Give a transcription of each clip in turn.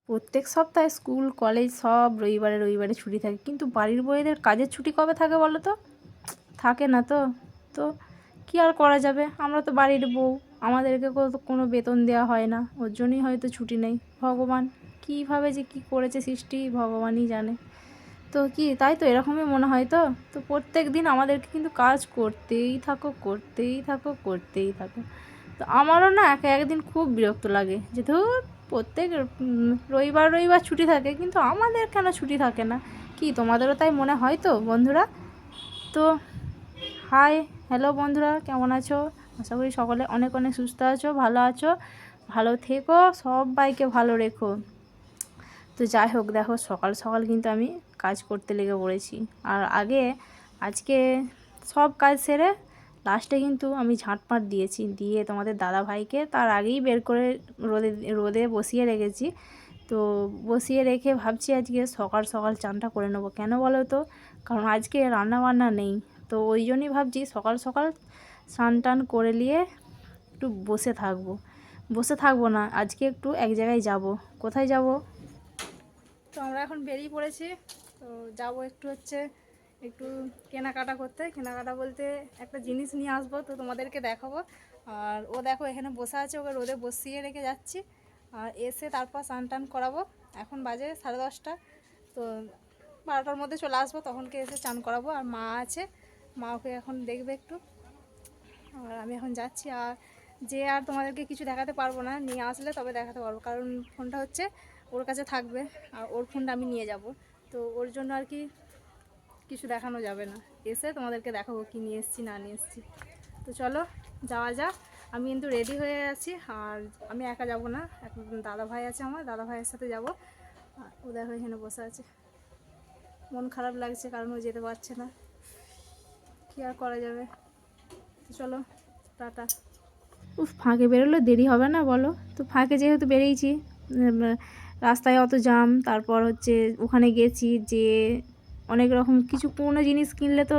প্রত্যেক সপ্তাহে school college সব রবিবারে রবিবারে ছুটি থাকে, কিন্তু বাড়ির বউয়েদের কাজের ছুটি কবে থাকে বলো তো? থাকে না তো। তো কী আর করা যাবে, আমরা তো বাড়ির বউ, আমাদেরকে কোনো বেতন দেওয়া হয় না, ওর জন্যই হয়তো ছুটি নেই। ভগবান কীভাবে যে কী করেছে সৃষ্টি ভগবানই জানে। তো কি তাই তো এরকমই মনে হয়। তো তো প্রত্যেক দিন আমাদেরকে কিন্তু কাজ করতেই থাকো করতেই থাকো করতেই থাকো। তো আমারও না একদিন খুব বিরক্ত লাগে যে ধুর, প্রত্যেক রবিবার রবিবার ছুটি থাকে, কিন্তু আমাদের কেন ছুটি থাকে না? কি তোমাদেরও তাই মনে হয় তো বন্ধুরা? তো হাই, হ্যালো বন্ধুরা, কেমন আছো? আশা করি সকলে অনেক অনেক সুস্থ আছো, ভালো আছো। ভালো থেকো, সবাইকে ভালো রেখো। তো যাই হোক, দেখো সকাল সকাল কিন্তু আমি কাজ করতে লেগে পড়েছি। আর আজকে সব কাজ সেরে লাস্টে কিন্তু আমি ঝাঁটপাট দিয়েছি, দিয়ে তোমাদের দাদা ভাইকে তার আগেই বের করে রোদে বসিয়ে রেখেছি। তো বসিয়ে রেখে ভাবছি আজকে সকাল সকাল চানটা করে নেবো। কেন বলো তো? কারণ আজকে রান্না বান্না নেই, তো ওই জন্যই ভাবছি সকাল সকাল স্নান টান করে নিয়ে একটু বসে থাকবো না, আজকে একটু এক জায়গায় যাব। কোথায় যাব? তো আমরা এখন বেরিয়ে পড়েছি। তো যাব একটু কেনাকাটা করতে। কেনাকাটা বলতে একটা জিনিস নিয়ে আসবো, তো তোমাদেরকে দেখাবো। আর ও দেখো এখানে বসে আছে, ওকে রোদে বসিয়ে রেখে যাচ্ছি। আর এসে তারপর স্নান টান করাবো। এখন বাজে 10:30। তো 12টার মধ্যে চলে আসবো, তখনকে এসে চান করাবো। আর মা আছে, মা ওকে এখন দেখবে একটু। আর আমি এখন যাচ্ছি। আর তোমাদেরকে কিছু দেখাতে পারবো না, নিয়ে আসলে তবে দেখাতে পারবো, কারণ ফোনটা ওর কাছে থাকবে আর ওর ফোনটা আমি নিয়ে যাব। তো ওর জন্য আর কি কিছু দেখানো যাবে না, এসে তোমাদেরকে দেখাবো কি নিয়ে এসেছি না নিয়ে এসেছি। তো চলো যাওয়া যাক। আমি কিন্তু রেডি হয়ে আছি, আর আমি একা যাব না, এখন দাদা ভাই আছে, আমার দাদা ভাইয়ের সাথে যাব। ও দেখো এখানে বসে আছে, মন খারাপ লাগছে কারণ ও যেতে পারছে না, কী আর করা যাবে। তো চলো টাটা। ফাঁকে বেরোলে দেরি হবে না বলো? তো ফাঁকে যেহেতু বেরিয়েছি, রাস্তায় অত জ্যাম, তারপর ওখানে গেছি যে অনেক রকম কিছু কোনো জিনিস কিনলে তো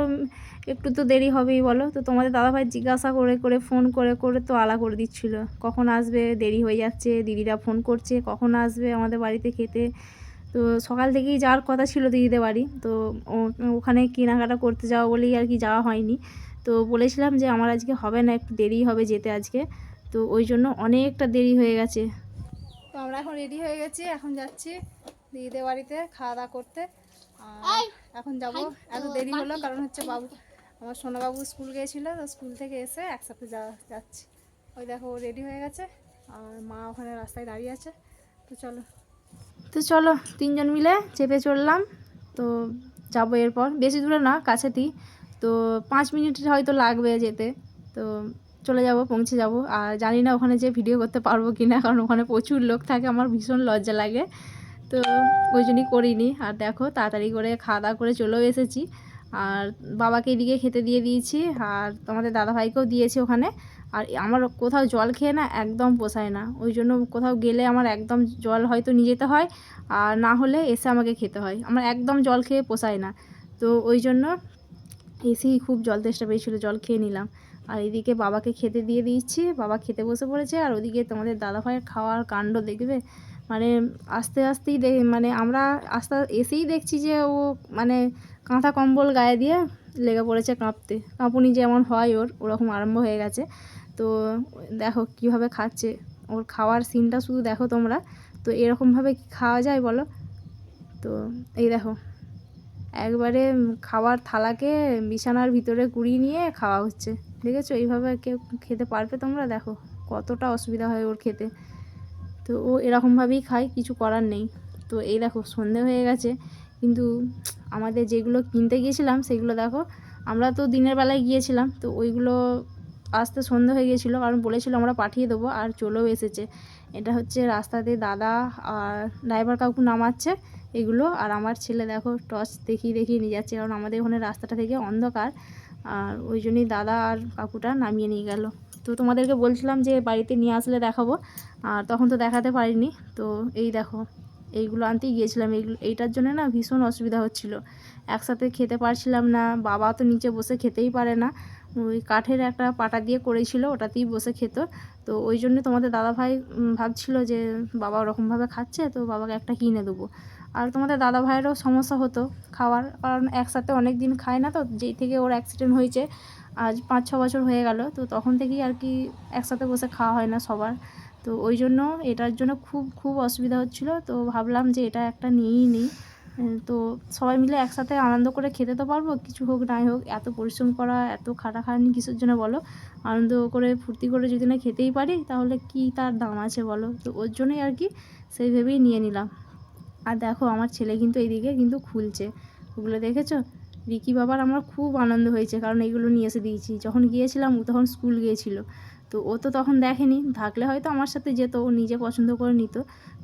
একটু তো দেরি হবেই বলো। তো তোমাদের দাদাভাই জিজ্ঞাসা করে করে ফোন করে করে তো আলা করে দিচ্ছিলো, কখন আসবে, দেরি হয়ে যাচ্ছে, দিদিরা ফোন করছে কখন আসবে আমাদের বাড়িতে খেতে। তো সকাল থেকেই যাওয়ার কথা ছিল দিদিদের বাড়ি, তো ওখানে কেনাকাটা করতে যাওয়া বলেই আর কি যাওয়া হয়নি। তো বলেছিলাম যে আমার আজকে হবে না, একটু দেরি হবে যেতে আজকে, তো ওই জন্য অনেকটা দেরি হয়ে গেছে। তো আমরা এখন রেডি হয়ে গেছি, এখন যাচ্ছি দিদিদের বাড়িতে খাওয়া দাওয়া করতে। আর এখন যাব। এত দেরি হলো কারণ আমার সোনাবাবু স্কুল গিয়েছিলো, তো স্কুল থেকে এসে একসাথে যাচ্ছি। ওই দেখো রেডি হয়ে গেছে, আর মা ওখানে রাস্তায় দাঁড়িয়ে আছে। তো চলো তিনজন মিলে চেপে চললাম। তো যাবো, এরপর বেশি দূরে না, কাছেতেই। তো 5 মিনিট হয়তো লাগবে যেতে। তো চলে যাব, পৌঁছে যাব। আর জানি না ওখানে যে ভিডিও করতে পারবো কি না, কারণ ওখানে প্রচুর লোক থাকে, আমার ভীষণ লজ্জা লাগে, তো ওই জন্যই করিনি। আর দেখো তাড়াতাড়ি করে খাওয়া দাওয়া করে চলেও এসেছি। আর বাবাকে এদিকে খেতে দিয়ে দিয়েছি, আর তোমাদের দাদাভাইকেও দিয়েছি ওখানে। আর আমার কোথাও জল খেয়ে না একদম পোষায় না, ওই জন্য কোথাও গেলে আমার একদম জল হয়তো নিয়ে যেতে হয়, আর না হলে এসে আমাকে খেতে হয়, আমার একদম জল খেয়ে পোষায় না। তো ওই জন্য এসেই খুব জল তেষ্টা পেয়েছিলো, জল খেয়ে নিলাম। আর এদিকে বাবাকে খেতে দিয়ে দিচ্ছি, বাবা খেতে বসে পড়েছে। আর ওদিকে তোমাদের দাদাভাইয়ের খাওয়ার কাণ্ড দেখবে, মানে আস্তে আস্তেই মানে আমরা এসেই দেখছি যে ও মানে কাঁথা কম্বল গায়ে দিয়ে লেগে পড়েছে কাঁপতে, কাঁপুনি যেমন হয় ওরকম আরম্ভ হয়ে গেছে। তো দেখো কীভাবে খাচ্ছে, ওর খাওয়ার সিনটা শুধু দেখো তোমরা। তো এরকমভাবে কি খাওয়া যায় বলো? তো এই দেখো একবারে খাওয়ার থালাকে বিছানার ভিতরে কুড়িয়ে নিয়ে খাওয়া হচ্ছে, দেখেছো? এইভাবে কেউ খেতে পারবে তোমরা? দেখো কতটা অসুবিধা হয় ওর খেতে। তো ও এরকমভাবেই খায়, কিছু করার নেই। তো এই দেখো সন্ধে হয়ে গেছে, কিন্তু আমাদের যেগুলো কিনতে গিয়েছিলাম সেগুলো দেখো, আমরা তো দিনের বেলায় গিয়েছিলাম, তো ওইগুলো আসতে সন্ধে হয়ে গিয়েছিলো, কারণ বলেছিল আমরা পাঠিয়ে দেবো, আর চলেও এসেছে। এটা রাস্তাতে দাদা আর ড্রাইভার কাকু নামাচ্ছে এগুলো, আর আমার ছেলে দেখো টর্চ দেখিয়ে দেখিয়ে নিয়ে যাচ্ছে, কারণ আমাদের ওখানে রাস্তাটা থেকে অন্ধকার, আর ওই জন্যই দাদা আর কাকুটা নামিয়ে নিয়ে গেল। তো তোমাদেরকে বলছিলাম যে বাড়িতে নিয়ে আসলে দেখাবো, আর তখন তো দেখাতে পারিনি। তো এই দেখো এইগুলো আনতেই গিয়েছিলাম, এইটার জন্য না ভীষণ অসুবিধা হচ্ছিল, একসাথে খেতে পারছিলাম না। বাবা তো নিচে বসে খেতেই পারে না, ওই কাঠের একটা পাটা দিয়ে করেছিল, ওটাতেই বসে খেত। তো ওই জন্য তোমাদের দাদাভাই ভাবছিল যে বাবা ওরকমভাবে খাচ্ছে, তো বাবাকে একটা কিনে দেবো। আর তোমাদের দাদাভাইয়েরও সমস্যা হতো খাওয়ার, কারণ একসাথে অনেক দিন খায় না, তো যেই থেকে ওর অ্যাক্সিডেন্ট হয়েছে আজ 5-6 বছর হয়ে গেল, তো তখন থেকেই আর কি একসাথে বসে খাওয়া হয় না সবার। তো ওই জন্য এটার জন্য খুব খুব অসুবিধা হচ্ছিলো। তো ভাবলাম যে এটা একটা নিয়েই নিই। তো সবাই মিলে একসাথে আনন্দ করে খেতে তো পারবো, কিছু হোক নাই হোক। এত পরিশ্রম করা, এত খাটাখাটনি কিসের জন্য বলো? আনন্দ করে ফুর্তি করে যদি না খেতেই পারি তাহলে কি তার দাম আছে বলো? তো ওর জন্যই আর কি সেই ভেবেই নিয়ে নিলাম। আর দেখো আমার ছেলে কিন্তু এইদিকে কিন্তু খুলছে, ওগুলো দেখেছো? রিকি বাবার আমার খুব আনন্দ হয়েছে, কারণ এইগুলো নিয়ে এসে দিয়েছি। যখন গিয়েছিলাম ও তখন স্কুল গিয়েছিল, তো ও তো তখন দেখেনি, থাকলে হয়তো আমার সাথে যেত, ও নিজে পছন্দ করে নিত।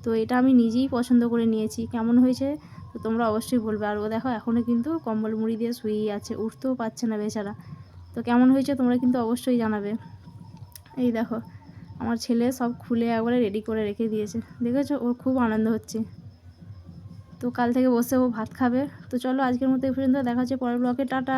তো এটা আমি নিজেই পছন্দ করে নিয়েছি। কেমন হয়েছে তো তোমরা অবশ্যই বলবে। আর ও দেখো এখনও কিন্তু কম্বল মুড়ি দিয়ে শুয়েই আছে, উঠতেও পারছে না বেচারা। তো কেমন হয়েছে তোমরা কিন্তু অবশ্যই জানাবে। এই দেখো আমার ছেলে সব খুলে একবারে রেডি করে রেখে দিয়েছে, দেখেছো? ওর খুব আনন্দ হচ্ছে। তো কাল থেকে বসে ও ভাত খাবে। তো চলো আজকের মতো এই পর্যন্ত, দেখা হচ্ছে পরের ব্লগে, টাটা।